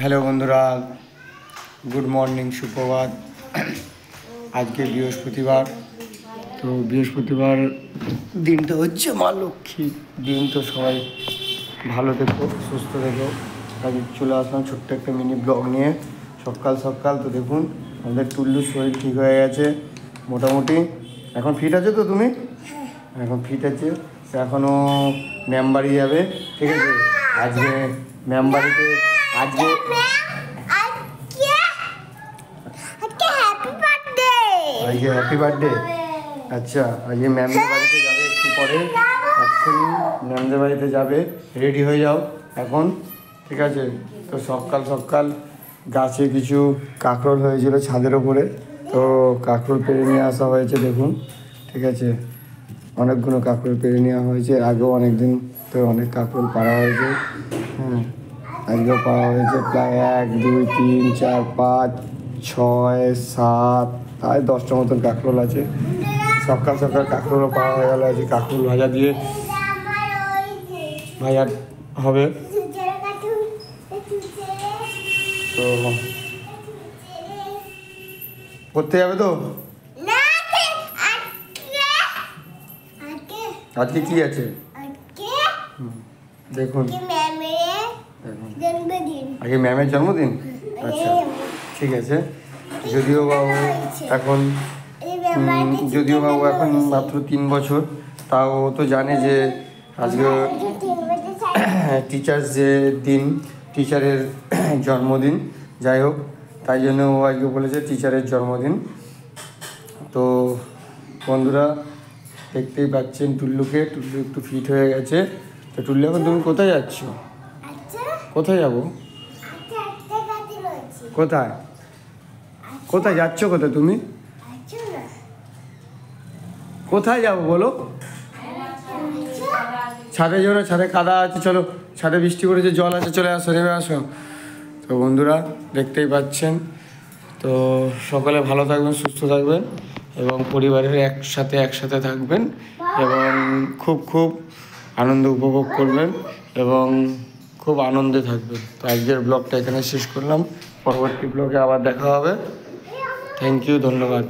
Hello বন্ধুরা, good morning, সুপ্রভাত। আজকে বৃহস্পতিবার। তো বৃহস্পতিবার দিনটা হচ্ছে মা লক্ষ্মী দিন। তো সবাই ভালো থেকো, সুস্থ থেকো। আজকে চলে আসলাম ছোট্ট একটা মিনি ব্লগ নিয়ে। সকাল সকাল তো দেখুন আমাদের টুল্লুর শরীর ঠিক হয়ে গেছে মোটামুটি। এখন ফিট আছে তো তুমি? এখন ফিট আছে। এখনও ম্যাম বাড়ি যাবে, ঠিক আছে? আজকে ম্যাম বাড়িতে আজকে হ্যাপি বার্থডে। আচ্ছা, আজকে ম্যামদের বাড়িতে যাবে একটু পরে। এক্ষুনি ম্যামদের বাড়িতে যাবে, রেডি হয়ে যাও এখন, ঠিক আছে? তো সকাল সকাল গাছে কিছু কাঁকরোল হয়েছিল ছাদের ওপরে, তো কাঁকরোল পেরে নিয়ে আসা হয়েছে দেখুন, ঠিক আছে? অনেকগুলো কাঁকরোল পেরে নেওয়া হয়েছে, আগেও অনেক দিন তো অনেক কাঁকরোল পাড়া হয়েছে। আজকেও পাওয়া হয়েছে প্রায় 1 2 3 4 5 6 7 প্রায় 10টা মতন কাঁকরোল আছে। সকাল সকাল কাঁকরোলও পাওয়া হয়ে গেল। আজকে কাঁকরোল ভাজা দিয়ে ভাজা হবে। তো করতে যাবে তো? আজকে কি আছে দেখুন, আজকে ম্যামের জন্মদিন। আচ্ছা, ঠিক আছে। যদিও বাবু এখন মাত্র 3 বছর, তাও তো জানে যে আজকে টিচার্স যে দিন, টিচারের জন্মদিন। যাই হোক, তাই জন্য ও আজকে বলেছে টিচারের জন্মদিন। তো বন্ধুরা দেখতেই পাচ্ছেন টুল্লু একটু ফিট হয়ে গেছে। তো টুল্লু, এখন তুমি কোথায় যাচ্ছ? কোথায় যাবো? কোথায় কোথায় যাচ্ছ? কোথায় তুমি? কোথায় যাবো বলো? ছাদে যাও না, ছাদে কাদা আছে, চলো। ছাদে বৃষ্টি করেছে, জল আছে, চলে আসো, নেমে আসো। তো বন্ধুরা দেখতেই পাচ্ছেন। তো সকলে ভালো থাকবেন, সুস্থ থাকবেন এবং পরিবারের একসাথে থাকবেন এবং খুব আনন্দ উপভোগ করবেন এবং খুব আনন্দে থাকবেন। তো আজকের ব্লগটা এখানে শেষ করলাম। পরবর্তী ব্লগে আবার দেখা হবে। থ্যাংক ইউ, ধন্যবাদ।